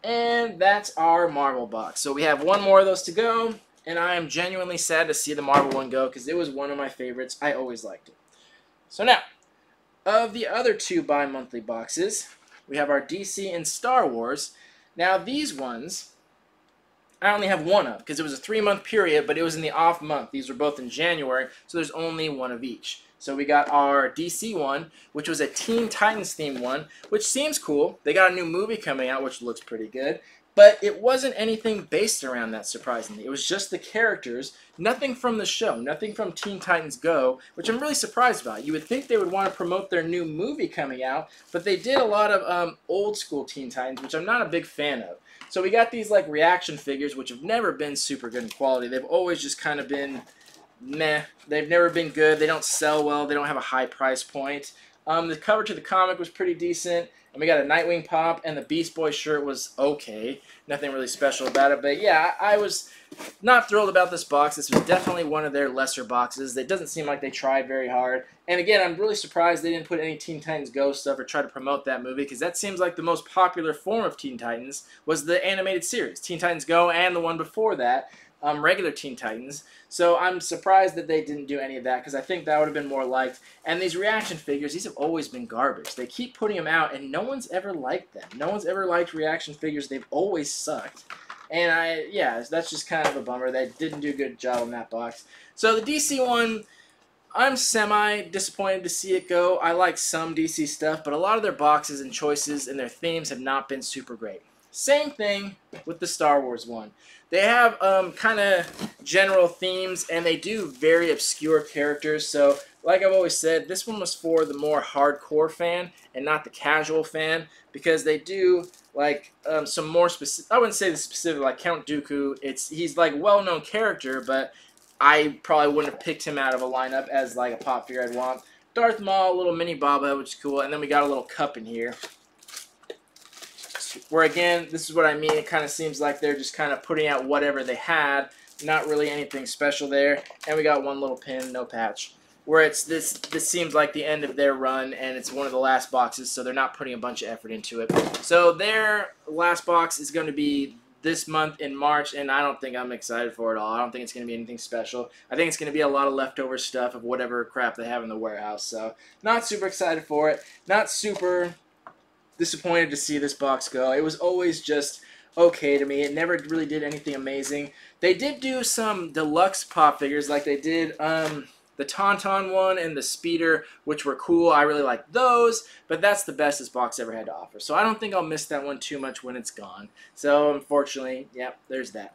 And that's our Marvel box. So we have one more of those to go. And I am genuinely sad to see the Marvel one go, because it was one of my favorites. I always liked it. So now, of the other two bi-monthly boxes, we have our DC and Star Wars. Now these ones, I only have one of, because it was a 3-month period, but it was in the off month. These were both in January, so there's only one of each. So we got our DC one, which was a Teen Titans themed one, which seems cool. They got a new movie coming out, which looks pretty good. But it wasn't anything based around that, surprisingly. It was just the characters, nothing from the show, nothing from Teen Titans Go, which I'm really surprised about. You would think they would want to promote their new movie coming out, but they did a lot of old school Teen Titans, which I'm not a big fan of. So we got these like reaction figures, which have never been super good in quality. They've always just kind of been meh. They've never been good. They don't sell well. They don't have a high price point. The cover to the comic was pretty decent. And we got a Nightwing pop, and the Beast Boy shirt was okay. Nothing really special about it. But yeah, I was not thrilled about this box. This was definitely one of their lesser boxes. It doesn't seem like they tried very hard. And again, I'm really surprised they didn't put any Teen Titans Go stuff or try to promote that movie, because that seems like the most popular form of Teen Titans was the animated series. Teen Titans Go and the one before that, regular Teen Titans. So I'm surprised that they didn't do any of that, because I think that would have been more liked. And these reaction figures, these have always been garbage. They keep putting them out, and no one's ever liked them. No one's ever liked reaction figures. They've always sucked. And yeah, that's just kind of a bummer. They didn't do a good job on that box. So the DC one, I'm semi-disappointed to see it go. I like some DC stuff, but a lot of their boxes and choices and their themes have not been super great. Same thing with the Star Wars one. They have kind of general themes, and they do very obscure characters. So, like I've always said, this one was for the more hardcore fan and not the casual fan, because they do like some more specific. I wouldn't say the specific, like Count Dooku. He's like well-known character, but I probably wouldn't have picked him out of a lineup as like a pop figure I'd want. Darth Maul, a little mini Boba, which is cool, and then we got a little cup in here, where again, this is what I mean, it kind of seems like they're just kind of putting out whatever they had, not really anything special there. And we got one little pin, no patch, where it's this seems like the end of their run, and it's one of the last boxes, so they're not putting a bunch of effort into it. So their last box is going to be this month in March, and I don't think I'm excited for it all. I don't think it's going to be anything special. I think it's going to be a lot of leftover stuff of whatever crap they have in the warehouse. So not super excited for it. Not super disappointed to see this box go. It was always just okay to me. It never really did anything amazing. They did do some deluxe pop figures, like they did the Tauntaun one and the Speeder, which were cool. I really like those, but that's the best this box ever had to offer. So I don't think I'll miss that one too much when it's gone. So unfortunately, yep, there's that.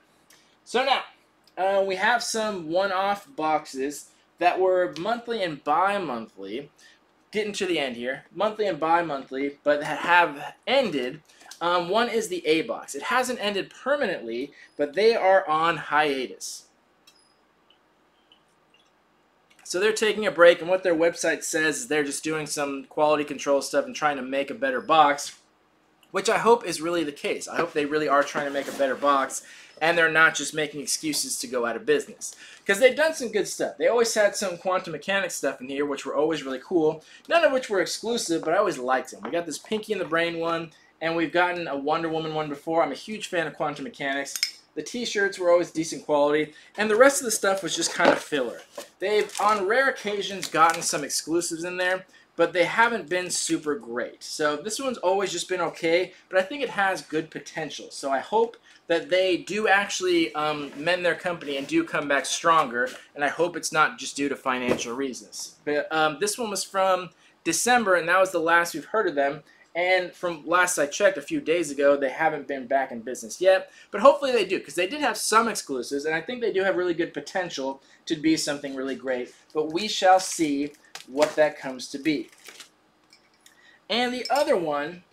So now, we have some one-off boxes that were monthly and bi-monthly. Getting to the end here. Monthly and bi-monthly, but that have ended. One is the A box. It hasn't ended permanently, but they are on hiatus. So they're taking a break, and what their website says is they're just doing some quality control stuff and trying to make a better box, which I hope is really the case. I hope they really are trying to make a better box, and they're not just making excuses to go out of business. Because they've done some good stuff. They always had some quantum mechanics stuff in here, which were always really cool. None of which were exclusive, but I always liked them. We got this Pinky and the Brain one, and we've gotten a Wonder Woman one before. I'm a huge fan of quantum mechanics. The t-shirts were always decent quality, and the rest of the stuff was just kind of filler. They've, on rare occasions, gotten some exclusives in there, but they haven't been super great. So this one's always just been okay, but I think it has good potential. So I hope that they do actually mend their company and do come back stronger, and I hope it's not just due to financial reasons. But this one was from December, and that was the last we've heard of them. And from last I checked a few days ago, they haven't been back in business yet. But hopefully they do, because they did have some exclusives, and I think they do have really good potential to be something really great. But we shall see what that comes to be. And the other one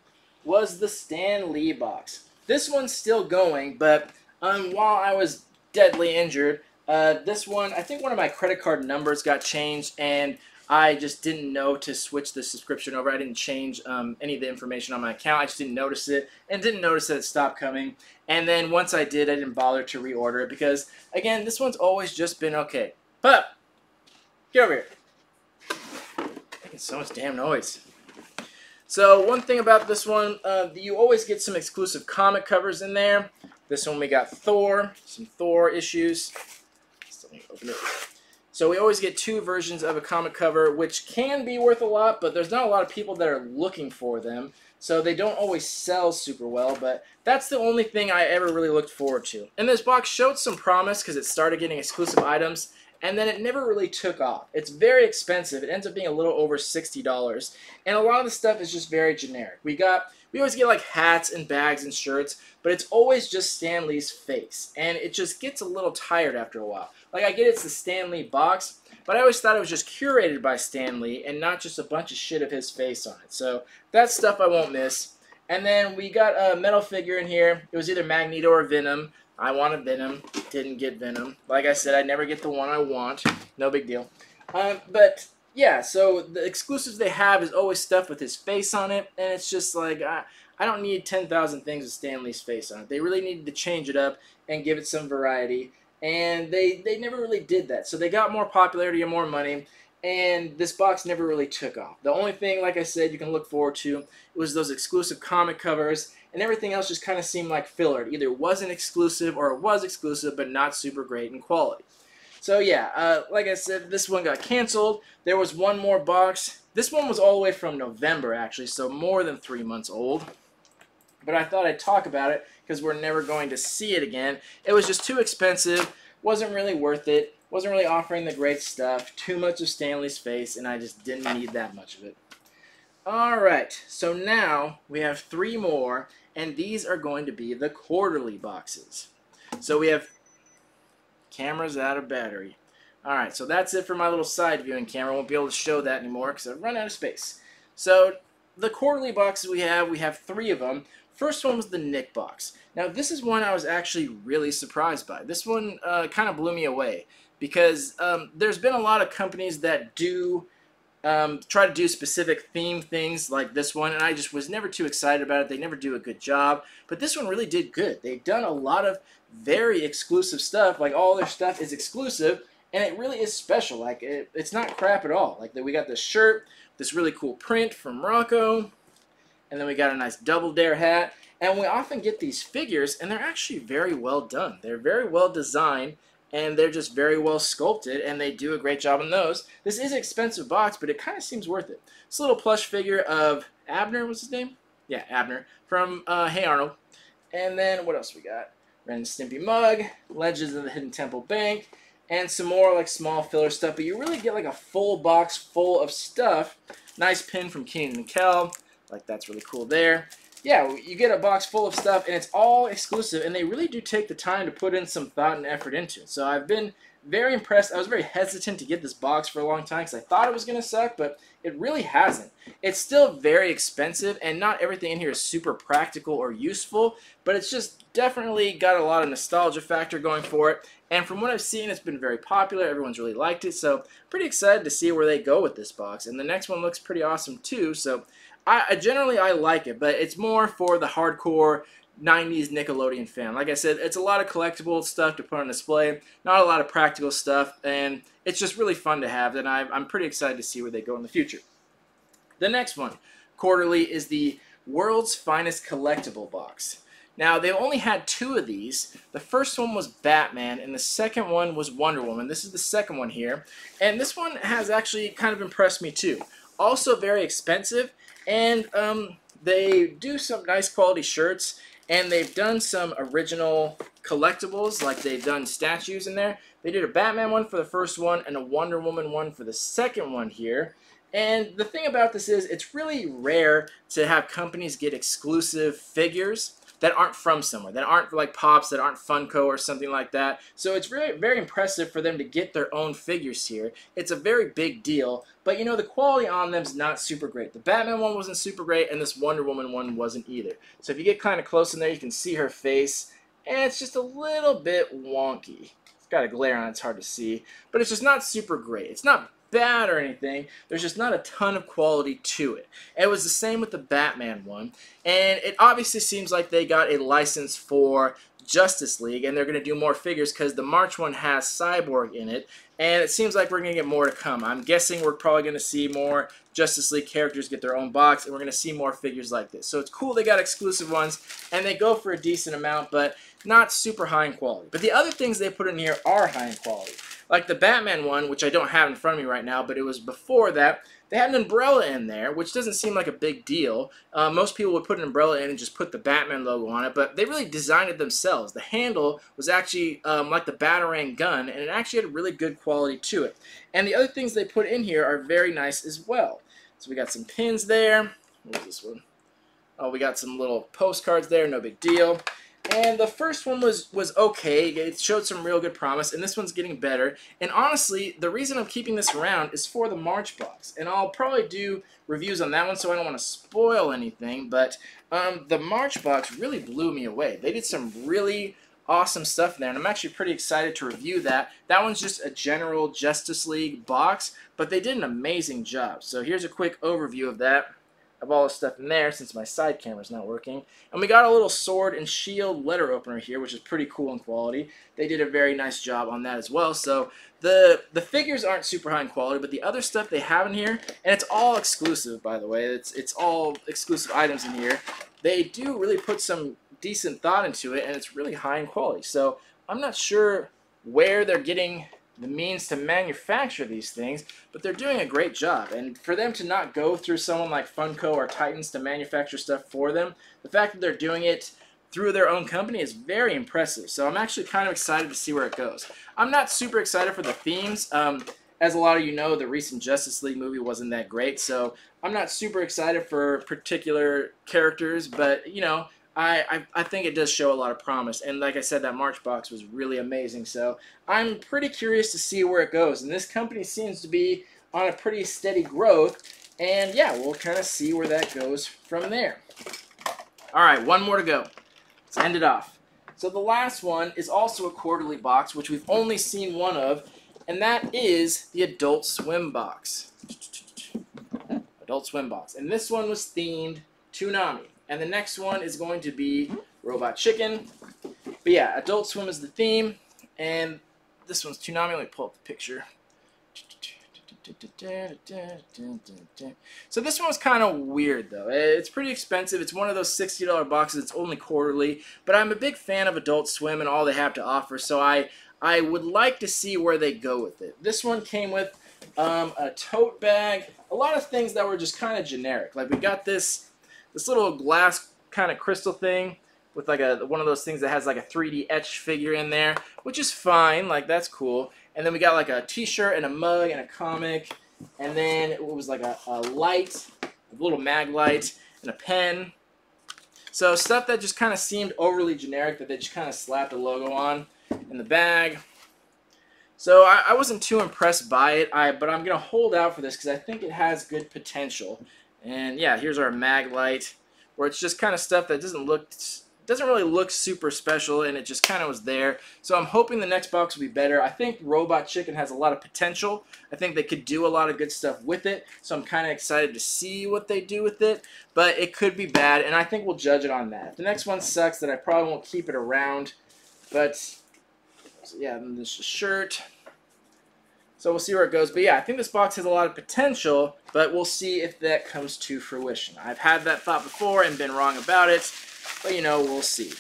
was the Stan Lee box. This one's still going, but while I was deadly injured, this one, I think one of my credit card numbers got changed, and I just didn't know to switch the subscription over. I didn't change any of the information on my account. I just didn't notice it, and didn't notice that it stopped coming. And then once I did, I didn't bother to reorder it because, again, this one's always just been okay. But, get over here. Making so much damn noise. So, one thing about this one, you always get some exclusive comic covers in there. This one we got Thor, some Thor issues. So, let me open it. So we always get two versions of a comic cover, which can be worth a lot, but there's not a lot of people that are looking for them. So they don't always sell super well, but that's the only thing I ever really looked forward to. And this box showed some promise because it started getting exclusive items, and then it never really took off. It's very expensive. It ends up being a little over $60, and a lot of the stuff is just very generic. We always get like hats and bags and shirts, but it's always just Stan Lee's face, and it just gets a little tired after a while. Like, I get it's the Stan Lee box, but I always thought it was just curated by Stan Lee and not just a bunch of shit of his face on it. So that's stuff I won't miss. And then we got a metal figure in here. It was either Magneto or Venom. I wanted Venom. Didn't get Venom. Like I said, I never get the one I want. No big deal. But yeah, so the exclusives they have is always stuff with his face on it, and it's just like, I don't need 10,000 things with Stan Lee's face on it. They really needed to change it up and give it some variety. And they never really did that. So they got more popularity and more money, and this box never really took off. The only thing, like I said, you can look forward to was those exclusive comic covers, and everything else just kind of seemed like filler. It either wasn't exclusive or it was exclusive, but not super great in quality. So yeah, like I said, this one got canceled. There was one more box. This one was all the way from November, actually, so more than 3 months old. But I thought I'd talk about it because we're never going to see it again. It was just too expensive, wasn't really worth it, wasn't really offering the great stuff, too much of Stan Lee's face, and I just didn't need that much of it. Alright, so now we have 3 more, and these are going to be the quarterly boxes. So we have cameras out of battery. Alright, so that's it for my little side viewing camera. I won't be able to show that anymore because I've run out of space. So the quarterly boxes we have 3 of them. First one was the Nick box. Now this is one I was actually really surprised by. This one kind of blew me away because there's been a lot of companies that do try to do specific theme things like this one, and I just was never too excited about it. They never do a good job, but this one really did good. They've done a lot of very exclusive stuff. Like, all their stuff is exclusive, and it really is special. Like, it's not crap at all. Like, we got this shirt, this really cool print from Rocco, and then we got a nice Double Dare hat. And we often get these figures, and they're actually very well done. They're very well designed, and they're just very well sculpted, and they do a great job on those. This is an expensive box, but it kind of seems worth it. This little plush figure of Abner, what's his name? Yeah, Abner, from Hey Arnold. And then what else we got? Ren and Stimpy mug, Legends of the Hidden Temple Bank, and some more like small filler stuff. But you really get like a full box full of stuff. Nice pin from Keenan and Kel. Like, that's really cool there. Yeah, you get a box full of stuff, and it's all exclusive, and they really do take the time to put in some thought and effort into it. So I've been very impressed. I was very hesitant to get this box for a long time because I thought it was going to suck, but it really hasn't. It's still very expensive, and not everything in here is super practical or useful, but it's just definitely got a lot of nostalgia factor going for it. And from what I've seen, it's been very popular. Everyone's really liked it, so pretty excited to see where they go with this box. And the next one looks pretty awesome too, so I generally like it, but it's more for the hardcore 90s Nickelodeon fan. Like I said, it's a lot of collectible stuff to put on display, not a lot of practical stuff, and it's just really fun to have, and I'm pretty excited to see where they go in the future. The next one, quarterly, is the World's Finest Collectible Box. Now, they only had 2 of these. The first one was Batman, and the second one was Wonder Woman. This is the second one here, and this one has actually kind of impressed me too. Also very expensive, and they do some nice quality shirts, and they've done some original collectibles, like they've done statues in there. They did a Batman one for the first one and a Wonder Woman one for the second one here. And the thing about this is it's really rare to have companies get exclusive figures that aren't from somewhere, that aren't like Pops, that aren't Funko or something like that. So it's really very impressive for them to get their own figures here. It's a very big deal, but you know, the quality on them is not super great. The Batman one wasn't super great, and this Wonder Woman one wasn't either. So if you get kind of close in there, you can see her face, and it's just a little bit wonky. It's got a glare on it, it's hard to see, but it's just not super great. It's not bad or anything, there's just not a ton of quality to it. And it was the same with the Batman one, and it obviously seems like they got a license for Justice League, and they're going to do more figures because the March one has Cyborg in it, and it seems like we're going to get more to come. I'm guessing we're probably going to see more Justice League characters get their own box, and we're going to see more figures like this. So it's cool they got exclusive ones, and they go for a decent amount, but not super high in quality. But the other things they put in here are high in quality. Like the Batman one, which I don't have in front of me right now, but it was before that, they had an umbrella in there, which doesn't seem like a big deal. Most people would put an umbrella in and just put the Batman logo on it, but they really designed it themselves. The handle was actually like the Batarang gun, and it actually had really good quality to it. And the other things they put in here are very nice as well. So we got some pins there. What was this one? Oh, we got some little postcards there, no big deal. And the first one was okay. It showed some real good promise, and this one's getting better. And honestly, the reason I'm keeping this around is for the March box. And I'll probably do reviews on that one, so I don't want to spoil anything. But the March box really blew me away. They did some really awesome stuff there, and I'm actually pretty excited to review that. That one's just a general Justice League box, but they did an amazing job. So here's a quick overview of that, of all the stuff in there, since my side camera's not working. And we got a little sword and shield letter opener here, which is pretty cool in quality. They did a very nice job on that as well. So the figures aren't super high in quality, but the other stuff they have in here, and it's all exclusive, by the way. It's all exclusive items in here. They do really put some decent thought into it, and it's really high in quality. So I'm not sure where they're getting the means to manufacture these things, but they're doing a great job. And for them to not go through someone like Funko or Titans to manufacture stuff for them, the fact that they're doing it through their own company is very impressive. So I'm actually kind of excited to see where it goes. I'm not super excited for the themes. As a lot of you know, the recent Justice League movie wasn't that great, so I'm not super excited for particular characters, but you know, I think it does show a lot of promise. And like I said, that March box was really amazing. So I'm pretty curious to see where it goes. And this company seems to be on a pretty steady growth. And yeah, we'll kind of see where that goes from there. All right, one more to go. Let's end it off. So the last one is also a quarterly box, which we've only seen one of. And that is the Adult Swim box. Adult Swim box. And this one was themed Toonami. And the next one is going to be Robot Chicken. But yeah, Adult Swim is the theme. And this one's Toonami. Let me pull up the picture. So this one was kind of weird, though. It's pretty expensive. It's one of those $60 boxes. It's only quarterly. But I'm a big fan of Adult Swim and all they have to offer. So I would like to see where they go with it. This one came with a tote bag. A lot of things that were just kind of generic. Like we got this little glass kind of crystal thing. with like one of those things that has like a 3D etched figure in there, which is fine. Like, that's cool. And then we got like a t-shirt and a mug and a comic. And then it was like a light, a little mag light, and a pen. So stuff that just kind of seemed overly generic that they just kind of slapped a logo on in the bag. So I wasn't too impressed by it, but I'm going to hold out for this because I think it has good potential. And yeah, here's our mag light, where it's just kind of stuff that doesn't really look super special, and it just kind of was there. So I'm hoping the next box will be better. I think Robot Chicken has a lot of potential. I think they could do a lot of good stuff with it, so I'm kind of excited to see what they do with it. But it could be bad, and I think we'll judge it on that. If the next one sucks, then I probably won't keep it around. But so yeah, and this shirt. So we'll see where it goes. But yeah, I think this box has a lot of potential, but we'll see if that comes to fruition. I've had that thought before and been wrong about it, but you know, we'll see.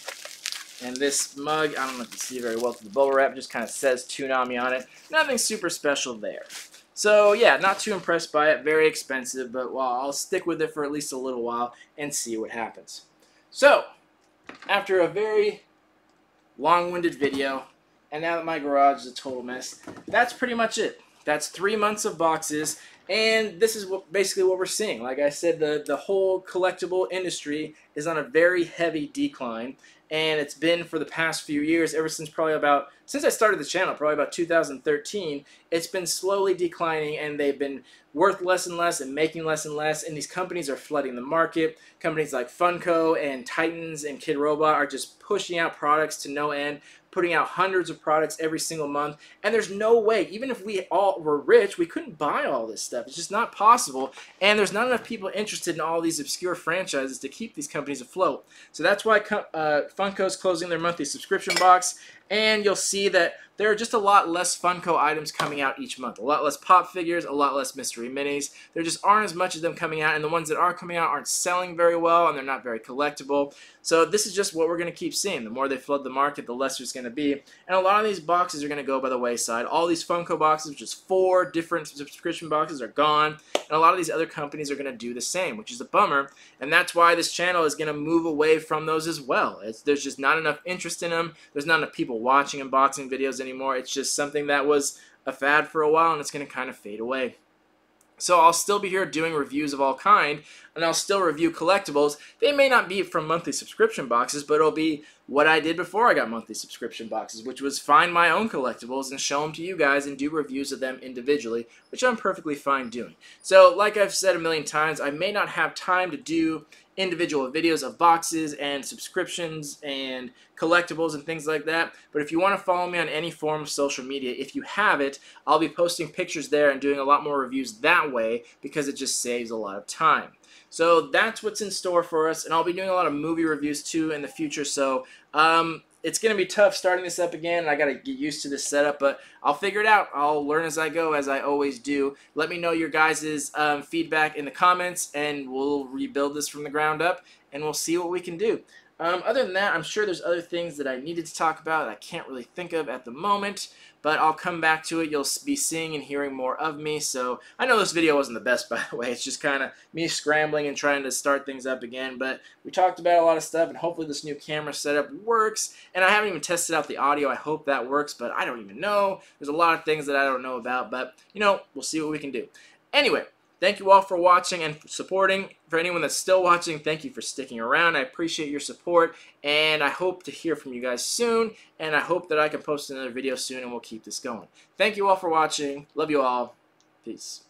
And this mug, I don't know if you see it very well through the bubble wrap, just kind of says Toonami on it. Nothing super special there. So yeah, not too impressed by it. Very expensive, but well, I'll stick with it for at least a little while and see what happens. So, after a very long-winded video, and now that my garage is a total mess, that's pretty much it. That's 3 months of boxes, and this is basically what we're seeing. Like I said, the whole collectible industry is on a very heavy decline, and it's been for the past few years, ever since since I started the channel, probably about 2013, it's been slowly declining, and they've been worth less and less and making less and less, and these companies are flooding the market. Companies like Funko and Titans and Kid Robot are just pushing out products to no end, putting out hundreds of products every single month, and there's no way, even if we all were rich, we couldn't buy all this stuff. It's just not possible, and there's not enough people interested in all these obscure franchises to keep these companies afloat. So that's why Funko's closing their monthly subscription box, and you'll see that there are just a lot less Funko items coming out each month. A lot less pop figures, a lot less mystery minis. There just aren't as much of them coming out, and the ones that are coming out aren't selling very well, and they're not very collectible. So this is just what we're going to keep seeing. The more they flood the market, the less there's going to be. And a lot of these boxes are going to go by the wayside. All these Funko boxes, which is 4 different subscription boxes, are gone. And a lot of these other companies are going to do the same, which is a bummer. And that's why this channel is going to move away from those as well. There's just not enough interest in them. There's not enough people watching unboxing videos anymore. It's just something that was a fad for a while, and it's going to kind of fade away. So I'll still be here doing reviews of all kind, and I'll still review collectibles. They may not be from monthly subscription boxes, but it'll be what I did before I got monthly subscription boxes, which was find my own collectibles and show them to you guys and do reviews of them individually, which I'm perfectly fine doing. So like I've said a million times, I may not have time to do individual videos of boxes and subscriptions and collectibles and things like that, but if you want to follow me on any form of social media, if you have it, I'll be posting pictures there and doing a lot more reviews that way because it just saves a lot of time. So that's what's in store for us, and I'll be doing a lot of movie reviews too in the future, so it's going to be tough starting this up again, and I got to get used to this setup, but I'll figure it out. I'll learn as I go, as I always do. Let me know your guys' feedback in the comments, and we'll rebuild this from the ground up, and we'll see what we can do. Other than that, I'm sure there's other things that I needed to talk about that I can't really think of at the moment, but I'll come back to it. You'll be seeing and hearing more of me, so I know this video wasn't the best, by the way. It's just kind of me scrambling and trying to start things up again, but we talked about a lot of stuff, and hopefully this new camera setup works, and I haven't even tested out the audio. I hope that works, but I don't even know. There's a lot of things that I don't know about, but, you know, we'll see what we can do. Anyway, thank you all for watching and supporting. For anyone that's still watching, thank you for sticking around. I appreciate your support, and I hope to hear from you guys soon, and I hope that I can post another video soon, and we'll keep this going. Thank you all for watching. Love you all. Peace.